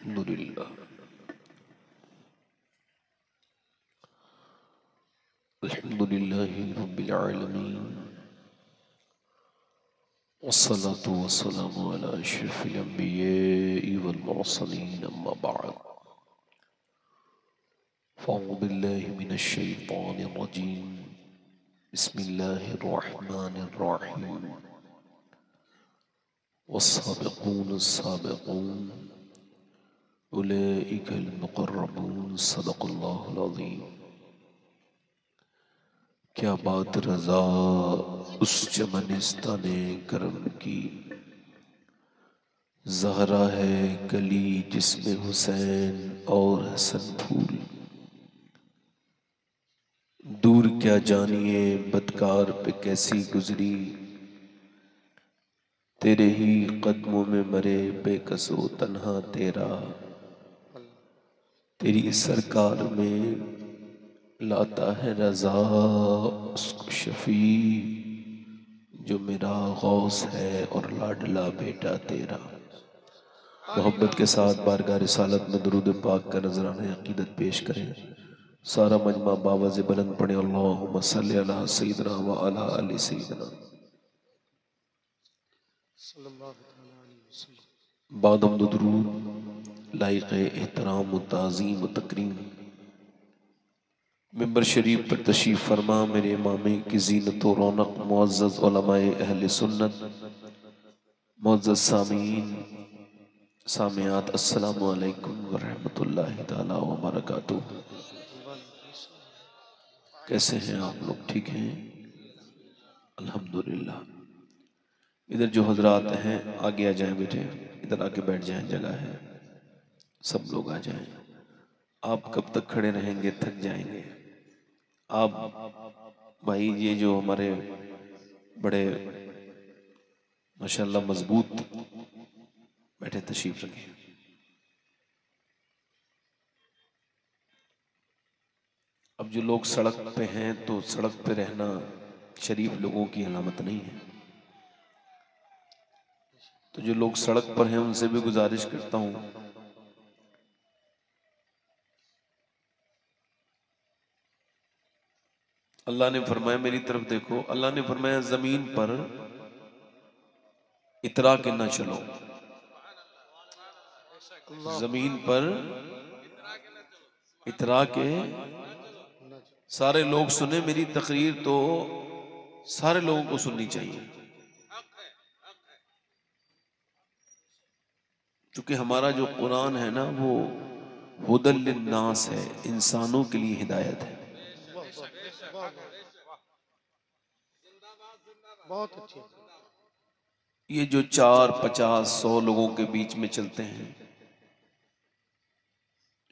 अल्हम्दुलिल्लाह अल्हम्दुलिल्लाहि रब्बिल आलमीन वस्सलातु वस्सलामु अला अशरफिल अंबिया'i वल मुरसलीन अम्मा बअद फ़अऊज़ु बिल्लाहि मिनश शैतानिर रजीम बिस्मिल्लाहिर रहमानिर रहीम वस्साबिक़ूनस साबिक़ून उलाइकल मुक़र्रबून सदक़ल्लाहुल अज़ीम। क्या बात रज़ा उस चमनिस्ताने करम की, ज़हरा है कली जिसमें हुसैन और हसन फूल। दूर क्या जानिए बदकार पे कैसी गुजरी, तेरे ही कदमों में मरे बेकसो तन्हा तेरा। तेरी सरकार में लाता है रज़ा उसको शफी, जो मेरा गौस है और लाडला बेटा तेरा। मोहब्बत के साथ बारगाह रिसालत में दुरूद पाक का नजराना अकीदत पेश करें। सारा मजमा बावज़ बुलंद पढ़े अल्लाहुम्मा सल्ली अला सय्यिदना व अला आलि सय्यिदना। बादम दुरूद लाइक़ एहतराम व ताज़ीम व तकरीम मिंबर शरीफ पर तशरीफ़ फरमा मेरे इमामे की ज़ीनत व रौनक मुअज़्ज़ज़ उलमाए अहले सुन्नत मुअज़्ज़ज़ सामीन सामियात अस्सलामु अलैकुम व रहमतुल्लाहि ताला व बरकातुहू। कैसे हैं आप लोग? ठीक हैं? अल्हम्दुलिल्लाह। इधर जो हजरात हैं आगे आ जाएं बेटे, इधर आके बैठ जाएं, जगह है, सब लोग आ जाएं। आप कब तक खड़े रहेंगे? थक जाएंगे आप। भाई ये जो हमारे बड़े माशाल्लाह मजबूत बैठे, तशरीफ रखें। अब जो लोग सड़क पे हैं तो सड़क पे रहना शरीफ लोगों की अलामत नहीं है। तो जो लोग सड़क पर हैं उनसे भी गुजारिश करता हूं, अल्लाह ने फरमाया मेरी तरफ देखो, अल्लाह ने फरमाया जमीन पर इतरा के ना चलो, जमीन पर इतरा के। सारे लोग सुने मेरी तकरीर तो सारे लोगों को सुननी चाहिए, क्योंकि हमारा जो कुरान है ना वो हुदल लिन्नास है, इंसानों के लिए हिदायत है। बहुत अच्छी। ये जो 4, 50, 100 लोगों के बीच में चलते हैं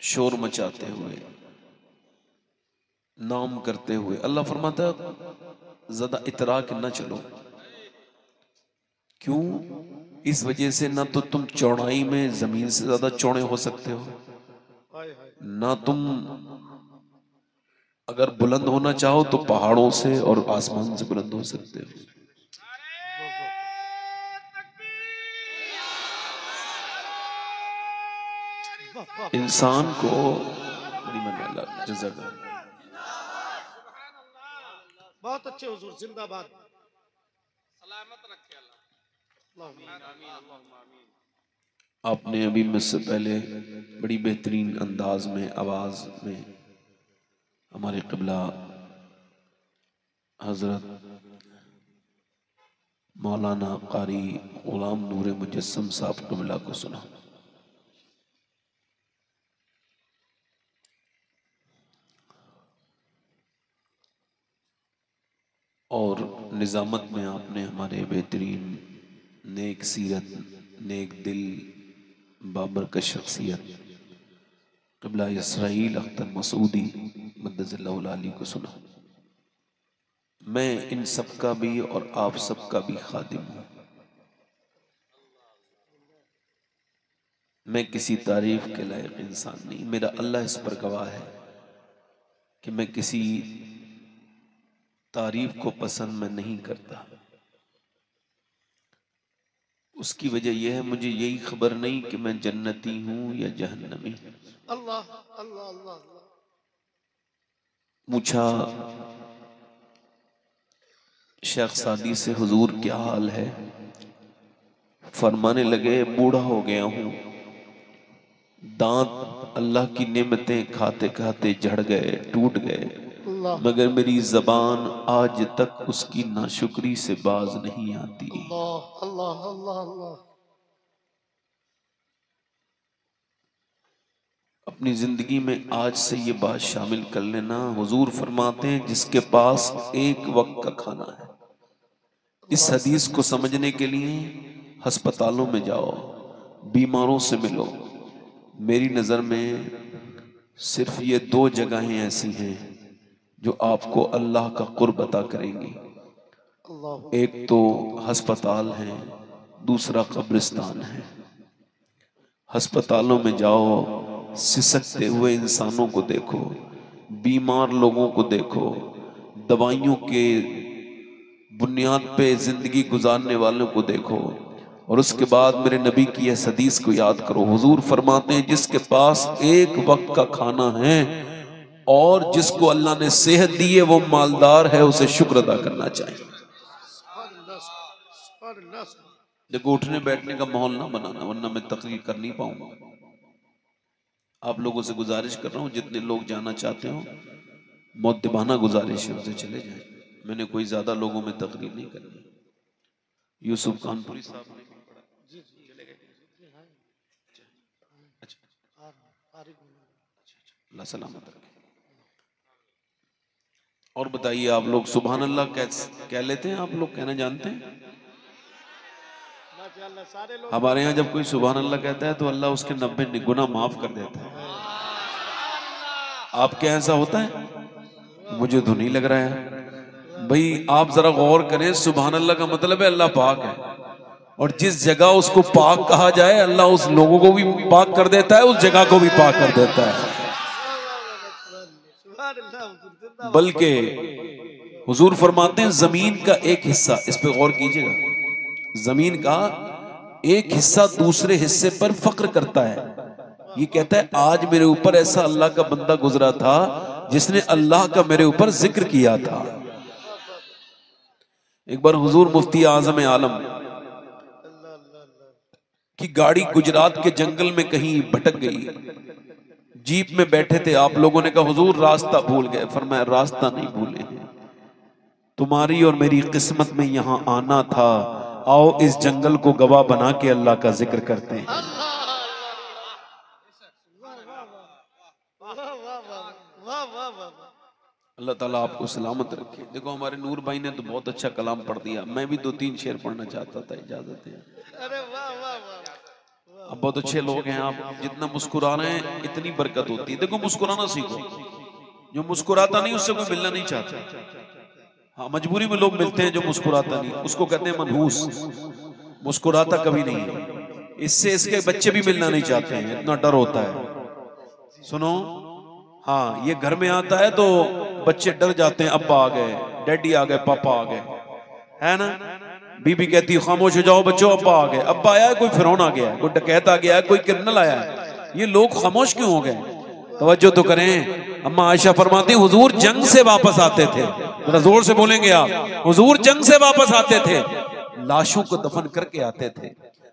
शोर मचाते हुए, नाम करते हुए, अल्लाह फरमाता ज्यादा इतरा के ना चलो। क्यों? इस वजह से ना तो तुम चौड़ाई में जमीन से ज्यादा चौड़े हो सकते हो, ना तुम अगर बुलंद होना चाहो तो पहाड़ों से और आसमान से बुलंद हो सकते हो। इंसान को बड़ी मन जज़ाक बहुत अच्छे हुजूर, जिंदाबाद, सलामत रखे अल्लाह। आपने अभी मुझसे पहले बड़ी बेहतरीन अंदाज में आवाज में हमारे क़िबला हजरत मौलाना कारी गुलाम नूर मुजस्सम साहब क़िबला को सुना। और निज़ामत में आपने हमारे बेहतरीन नेक सीरत, नेक दिल, बाबरकत शख्सियत क़िबला इसराइल अख्तर मसूदी मद्दज़िल्लाहुल आली को सुना। मैं इन सब का भी और आप सब का भी खादिम हूँ। मैं किसी तारीफ के लायक इंसान नहीं, मेरा अल्लाह इस पर गवाह है कि मैं किसी तारीफ को पसंद मैं नहीं करता। उसकी वजह यह है मुझे यही खबर नहीं कि मैं जन्नती हूं या जहन्नमी। अल्लाह अल्लाह अल्लाह अल्लाह। पूछा शेख सादी से, हुजूर क्या हाल है? फरमाने लगे बूढ़ा हो गया हूं, दांत अल्लाह की नेमतें खाते खाते झड़ गए, टूट गए, अल्लाह मगर मेरी जबान आज तक उसकी नाशुक्री से बाज नहीं आती। अल्लाह अल्लाह अल्लाह अल्लाह। अपनी जिंदगी में आज से ये बात शामिल कर लेना, हुजूर फरमाते हैं जिसके पास एक वक्त का खाना है। इस हदीस को समझने के लिए अस्पतालों में जाओ, बीमारों से मिलो। मेरी नजर में सिर्फ ये दो जगहें ऐसी हैं जो आपको अल्लाह का कुर्ब अता करेंगी। अल्लाह एक तो अस्पताल है, दूसरा कब्रिस्तान है। अस्पतालों में जाओ, सिसकते हुए इंसानों को देखो, बीमार लोगों को देखो, दवाइयों के बुनियाद पे जिंदगी गुजारने वालों को देखो, और उसके बाद मेरे नबी की इस हदीस को याद करो। हुजूर फरमाते हैं जिसके पास एक वक्त का खाना है और जिसको अल्लाह ने सेहत दी है, वो मालदार है, उसे शुक्र अदा करना चाहिए। देखो उठने बैठने का माहौल ना बनाना, वरना मैं तकरीर कर नहीं पाऊंगा। आप लोगों से गुजारिश कर रहा हूं, जितने लोग जाना चाहते हो, मुद्दबाना गुजारिश है, उसे चले जाए। मैंने कोई ज्यादा लोगों में तकरीर नहीं करनी। यूसुफ कानपुरी साहब ने चले गए। अल्लाह सलामत रखे। और बताइए आप लोग सुभान अल्लाह कह लेते हैं? आप लोग कहना जानते हैं? हमारे यहाँ जब कोई सुभान अल्लाह कहता है तो अल्लाह उसके 90 गुना माफ कर देता है। आपके ऐसा होता है? मुझे तो नहीं लग रहा है भाई। आप जरा गौर करें, सुभान अल्लाह का मतलब है अल्लाह पाक है, और जिस जगह उसको पाक कहा जाए अल्लाह उस लोगों को भी पाक कर देता है, उस जगह को भी पाक कर देता है। बल्कि हुजूर फरमाते हैं जमीन का एक हिस्सा, इस पे गौर कीजिएगा, जमीन का एक हिस्सा दूसरे हिस्से पर फख्र करता है। ये कहता है आज मेरे ऊपर ऐसा अल्लाह का बंदा गुजरा था जिसने अल्लाह का मेरे ऊपर जिक्र किया था। एक बार हुजूर मुफ्ती आजम आलम की गाड़ी गुजरात के जंगल में कहीं भटक गई। जीप में बैठे थे, आप लोगों ने कहा हुजूर रास्ता भूल गए। फरमाया रास्ता नहीं भूले, तुम्हारी और मेरी किस्मत में यहां आना था। आओ इस जंगल को गवाह बना के अल्लाह का जिक्र करते हैं। अल्लाह ताला आपको सलामत रखे। देखो हमारे नूर भाई ने तो बहुत अच्छा कलाम पढ़ दिया, मैं भी 2-3 शेर पढ़ना चाहता था, इजाजत है? अरे वाह वाह वाह। अब बहुत अच्छे लोग हैं, आप जितना मुस्कुरा रहे हैं इतनी बरकत होती है। देखो मुस्कुराना सीखो, जो मुस्कुराता नहीं उससे कोई मिलना नहीं चाहता। हाँ मजबूरी में लोग मिलते हैं जो मुस्कुराता नहीं, उसको कहते हैं मनहूस, मुस्कुराता कभी नहीं है। इससे इसके बच्चे भी मिलना नहीं चाहते हैं, इतना डर होता है। सुनो, हाँ ये घर में आता है तो बच्चे डर जाते हैं, अब्बा आ गए, डैडी आ गए, पापा आ गए, है ना। बीबी कहती है खामोश हो जाओ बच्चों, अब्बा आ गए। अब्बा आया है, कोई फिरौन आ गया है, कोई डकैत आ गया है, कोई क्रिमिनल आया है, ये लोग खामोश क्यों हो गए? तवज्जो तो करें। अम्मा आयशा फरमाती हुजूर जंग से वापस आते थे, जरा जोर से बोलेंगे आप, हुजूर जंग से वापस आते थे, लाशों को दफन करके आते थे,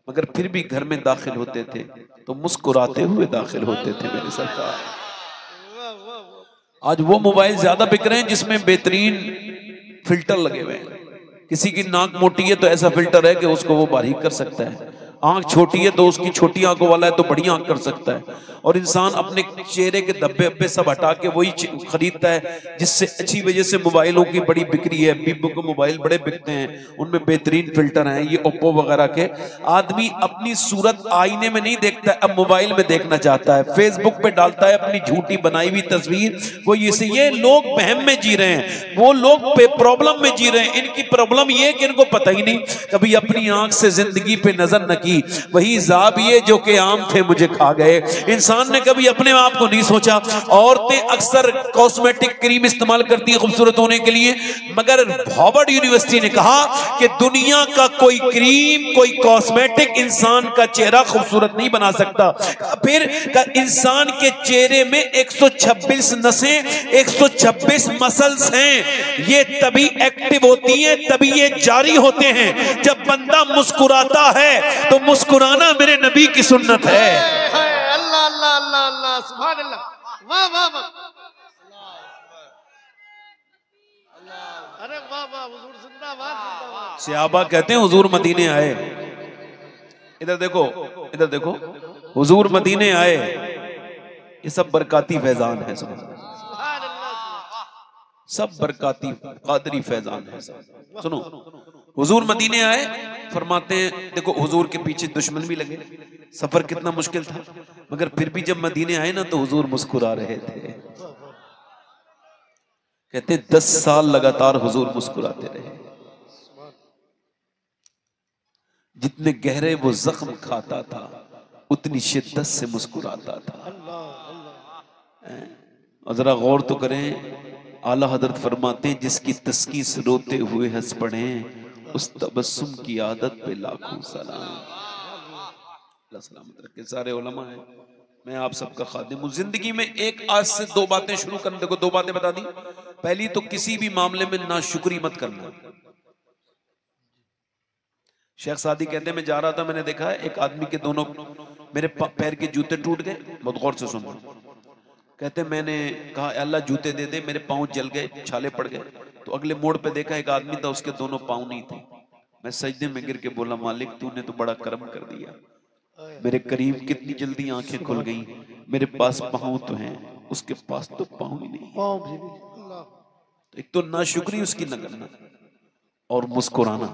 मगर फिर भी घर में दाखिल होते थे तो मुस्कुराते हुए दाखिल होते थे मेरे सरकार। आज वो मोबाइल ज्यादा बिक रहे हैं जिसमें बेहतरीन फिल्टर लगे हुए हैं। किसी की नाक मोटी है तो ऐसा फिल्टर है कि उसको वो बारीक कर सकता है, आंख छोटी है तो उसकी छोटी आंखों वाला है तो बड़ी आंख कर सकता है। और इंसान अपने चेहरे के धब्बे अब्बे सब हटा के वही खरीदता है, जिससे अच्छी वजह से मोबाइलों की बड़ी बिक्री है। वीवो के मोबाइल बड़े बिकते हैं, उनमें बेहतरीन फिल्टर हैं, ये ओप्पो वगैरह के। आदमी अपनी सूरत आईने में नहीं देखता, अब मोबाइल में देखना चाहता है, फेसबुक पे डालता है अपनी झूठी बनाई हुई तस्वीर। वो ये लोग बहम में जी रहे हैं, वो लोग प्रॉब्लम में जी रहे हैं। इनकी प्रॉब्लम ये कि इनको पता ही नहीं, कभी अपनी आंख से जिंदगी पे नजर न की, वही ज़ाबिये जो कि आम थे मुझे खा गए। इंसान ने कभी अपने आप को नहीं सोचा। औरतें अक्सर कॉस्मेटिक क्रीम इस्तेमाल करती है खूबसूरत होने के लिए, मगर हार्वर्ड यूनिवर्सिटी ने कहा कि दुनिया का कोई क्रीम, कोई कॉस्मेटिक इंसान का चेहरा खूबसूरत नहीं बना सकता। फिर इंसान के चेहरे में 126 नसें, 126 मसल्स हैं। ये तभी एक्टिव होती हैं, तभी ये जारी होते हैं जब बंदा मुस्कुराता है। तो मुस्कुराना मेरे नबी की सुन्नत है। अल्लाह अल्लाह अल्लाह अल्लाह सुभान अल्लाह, वाह वाह वाह, अरे वाह वाह, हुजूर जिंदाबाद जिंदाबाद। सहाबा कहते हैं हुजूर मदीने आए, इधर देखो, इधर देखो, हुजूर मदीने आए, ये सब बरकाती फैजान है, सब बरकाती कादरी फैजान है। सुनो, हुजूर मदीने आए, फरमाते हैं देखो हुजूर के पीछे दुश्मन भी लगे, सफर कितना मुश्किल था, मगर फिर भी जब मदीने आए ना तो हुजूर मुस्कुरा रहे थे। कहते 10 साल लगातार हुजूर मुस्कुराते रहे। जितने गहरे वो जख्म खाता था उतनी शिद्दत से मुस्कुराता था। और जरा गौर तो करें, आला हजरत फरमाते हैं जिसकी तस्की से रोते हुए हंस पड़े उस तबस्सुम की आदत पे लाखों सलाम। अल्लाह सलामत रखे। सारे उलमा हैं, मैं आप सबका खादिम हूँ। जिंदगी में एक आज से 2 बातें शुरू करने, देखो 2 बातें बता दी। पहली तो किसी भी मामले में नाशुक्री मत करना। शेख सादी कहते हैं मैं जा रहा था, मैंने देखा एक आदमी के दोनों मेरे पैर के जूते टूट गए। बहुत गौर से सुनो। कहते मैंने कहा अल्लाह जूते दे दे, मेरे पाँव जल गए, छाले पड़ गए। तो अगले मोड़ पे देखा एक आदमी था, उसके दोनों पाँव नहीं थे। मैं सजदे में गिर के बोला मालिक तूने तो बड़ा करम कर दिया, मेरे करीब कितनी जल्दी आंखें खुल गई। मेरे पास पाँव तो हैं, उसके पास तो पाँव ही नहीं। तो एक तो नाशुक्री उसकी न करना, और मुस्कुराना।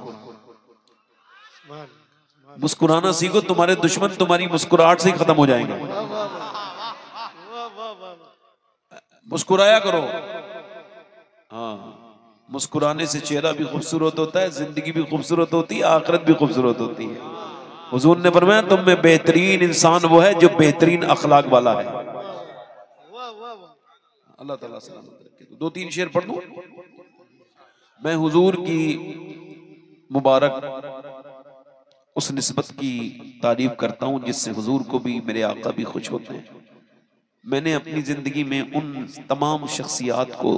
मुस्कुराना सीखो, तुम्हारे दुश्मन तुम्हारी मुस्कुराहट से ही खत्म हो जाएंगे। मुस्कुराया करो। हाँ, मुस्कुराने से चेहरा भी खूबसूरत होता है, जिंदगी भी खूबसूरत होती है, आखिरत भी खूबसूरत होती है। हुजूर ने फरमाया तुम में बेहतरीन इंसान वो है जो बेहतरीन अखलाक वाला है। अल्लाह ताला सलामत रखे। 2-3 शेर पढ़ दूं। मैं हुजूर की मुबारक उस निस्बत की तारीफ करता हूँ जिससे हुजूर को भी, मेरे आका भी खुश होते हैं। मैंने अपनी जिंदगी में उन तमाम शख्सियात को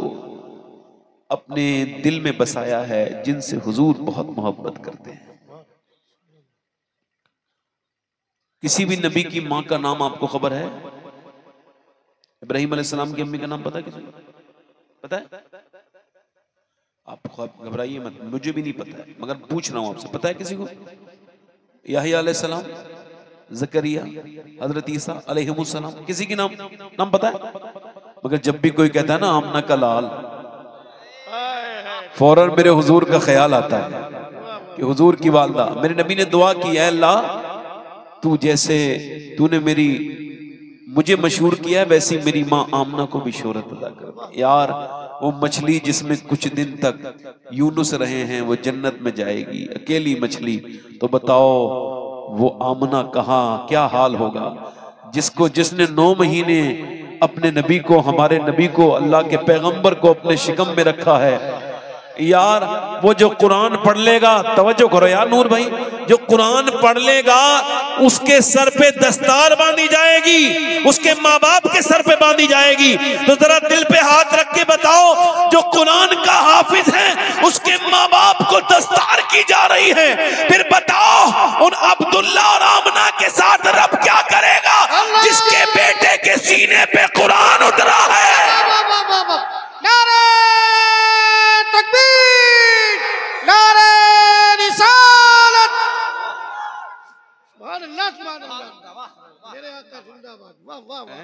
अपने दिल में बसाया है जिनसे हुजूर बहुत मोहब्बत करते हैं। किसी भी नबी की माँ का नाम आपको खबर है? इब्राहिम अलैहिस्सलाम की अम्मी का नाम पता है किसी को? पता है? आप घबराइए मत, मुझे भी नहीं पता है, मगर पूछ रहा हूं आपसे, पता है किसी को? याहिया अलैहिस्सलाम, ज़करिया, हजरत ईसा अलैहिमुस्सलाम, किसी की नाम पता है? मगर जब भी कोई कहता है ना आमना का लाल, फौरन मेरे हुजूर का ख्याल आता है कि हुजूर की वालदा। मेरे नबी ने दुआ की है अल्लाह तू जैसे तूने मुझे मशहूर किया है वैसी मेरी माँ आमना को भी शोहरत अदा कर। यार वो मछली जिसमें कुछ दिन तक यूनुस रहे हैं वो जन्नत में जाएगी, अकेली मछली। तो बताओ वो आमना कहाँ, क्या हाल होगा जिसने 9 महीने अपने नबी को, हमारे नबी को, अल्लाह के पैगंबर को अपने शिकम में रखा है। यार वो जो कुरान पढ़ लेगा, तवज्जो करो यार नूर भाई, जो कुरान पढ़ लेगा उसके सर पे दस्तार बांधी जाएगी, उसके माँ बाप के सर पे बांधी जाएगी। तो जरा दिल पे हाथ रख के बताओ, जो कुरान का हाफिज है उसके माँ बाप को दस्तार की जा रही है, फिर बताओ उन अब्दुल्ला और आमना के साथ रब क्या करेगा जिसके बेटे के सीने पे कुरान उतरा है। नारे तकबीर, नारे रिसालत, सुभान अल्लाह, सुभान अल्लाह, मेरे आका जिंदाबाद। वाह वाह वाह।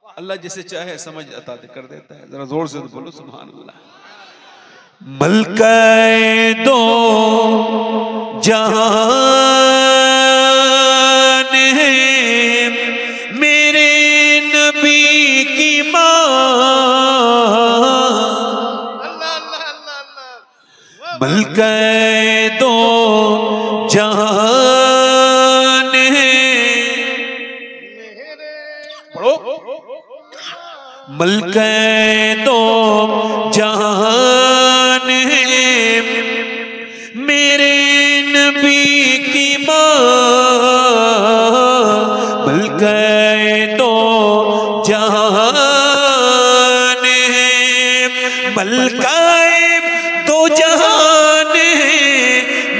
अल्लाह जिसे चाहे समझ अता कर देता है। जरा जोर से तो बोलो सुभान अल्लाह। मलके दो जहान है मेरे नबी की माँ, मलके दो जहान पढ़ो। मलके दो जहान है मेरे नबी की माँ, मलके दो जहान है, मलकाए दो जहान है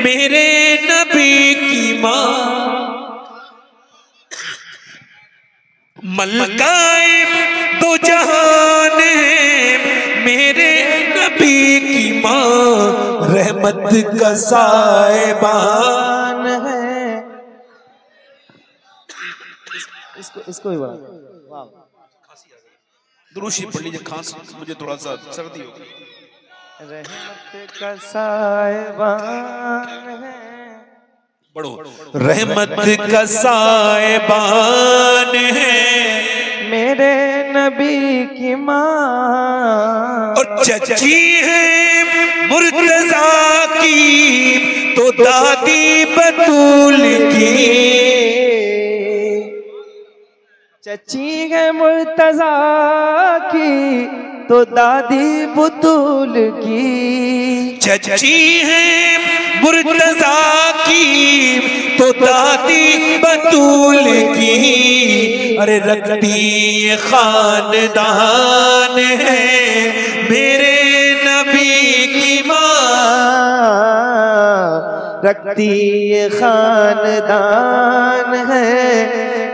मेरे नबी की माँ, मलकाए दो जहान है मेरे नबी की माँ, रहमत का साहिबान है। इसको ही बड़ा दुरूशी पढ़ लीजिए, खांसी मुझे थोड़ा सा सर्दी हो गई। रहमत का साहिबान है, पढ़ो। रहमत का साहिबान है मेरे नबी की माँ, और चची है मुर्तजा की तो दादी बतूल की, चची है मुर्तजा की तो दादी बुतूल की, चची है मुर्तजा की तो दादी बतूल की, अरे रखती खानदान है मेरे नबी की माँ, रखती खानदान है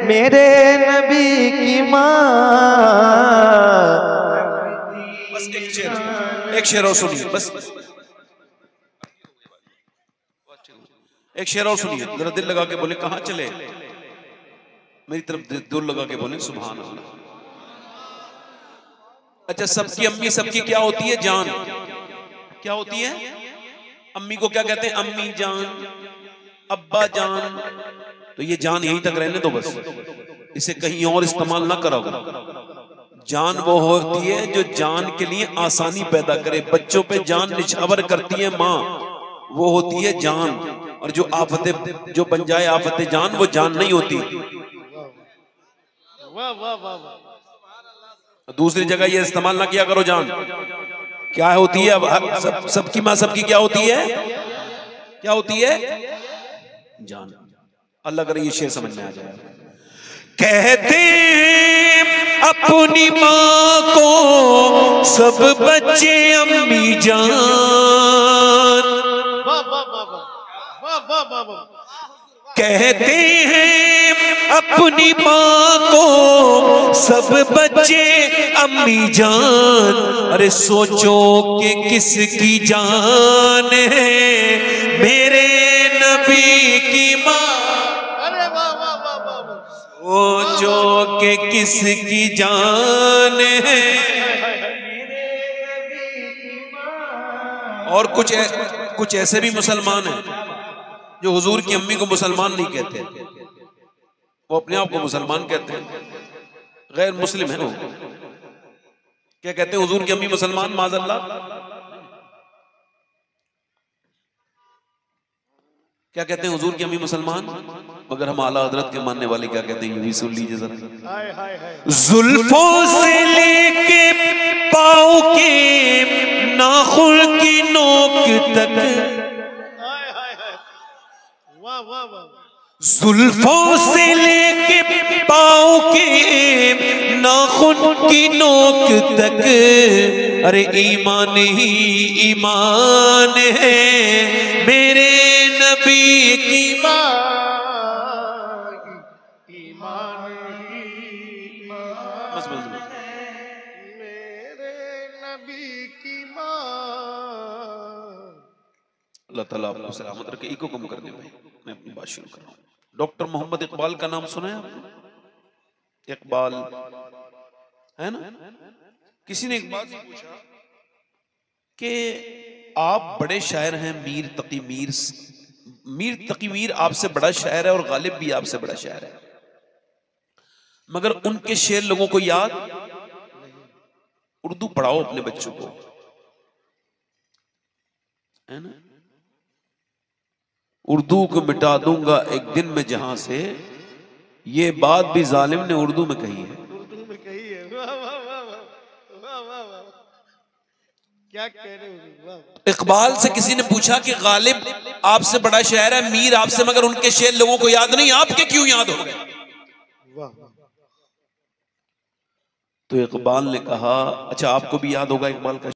मेरे नबी की माँ। बस एक शेर और सुनिए, बस एक शेर और सुनिए, जरा दिल लगा के बोले कहाँ चले, मेरी तरफ दिल लगा के बोले सुभान अल्लाह। अच्छा, सबकी अम्मी सबकी क्या होती है? जान। क्या होती है? अम्मी को क्या कहते हैं? अम्मी जान, अब्बा जान। तो ये जान यहीं तक रहने दो बस, इसे कहीं और इस्तेमाल ना करो। जान वो होती है जो जान के लिए आसानी पैदा करे, बच्चों पे जान निछावर करती है माँ, वो होती है जान। और जो आफतें जो बन जाए आफतें जान, वो जान नहीं होती। वाह वाह वाह। दूसरी जगह ये इस्तेमाल ना किया करो जान। क्या होती है? सबकी माँ सबकी क्या होती है? क्या होती है? जान। अल्लाह करे ये शेर समझ में आ जाए। कहते हैं अपनी माँ को सब बच्चे अम्मी जान, कहते हैं अपनी माँ को सब बच्चे अम्मी जान, अरे सोचो कि किसकी जान है मेरे नबी की माँ, अरे वाह वाह वाह वाह। सोचो कि किसकी जान है। और कुछ ऐसे भी मुसलमान हैं जो हुजूर की अम्मी को मुसलमान नहीं कहते, वो अपने आप को मुसलमान कहते हैं, गैर मुस्लिम है वो। क्या कहते हैं? हुजूर की अम्मी मुसलमान, माज़अल्लाह। क्या कहते हैं? हुजूर की अम्मी मुसलमान। मगर हम आला हजरत के मानने वाले क्या कहते हैं, ये भी सुन लीजिए जरा। जुल्फों से लेके पाँव के नाखुन की नोक तक, जुल्फों से लेके पाँव के नाखुन की नोक तक, अरे ईमान ही ईमान है मेरे नबी की माँ, ईमान ही ईमान बस मेरे नबी की माँ। अल्लाह ताला आपको सलामत रखे। इको कम कर दे भाई, मैं अपनी बात शुरू कर रहा हूँ। डॉक्टर मोहम्मद इकबाल का नाम सुना है आपने? इकबाल है ना? किसी ने एक बात पूछा कि आप बड़े शायर हैं, मीर तकी मीर आपसे बड़ा शायर है और गालिब भी आपसे बड़ा शायर है, मगर उनके शेर लोगों को याद। उर्दू पढ़ाओ अपने बच्चों को, है ना? उर्दू को मिटा दूंगा एक दिन में जहां से, ये बात भी जालिम ने उर्दू में कही है। क्या कह रहे हो? वाह इकबाल से किसी ने पूछा कि गालिब आपसे बड़ा शायर है, मीर आपसे, मगर उनके शेर लोगों को याद नहीं, आपके क्यों याद हो गए? वाह। तो इकबाल ने कहा, अच्छा आपको भी याद होगा इकबाल का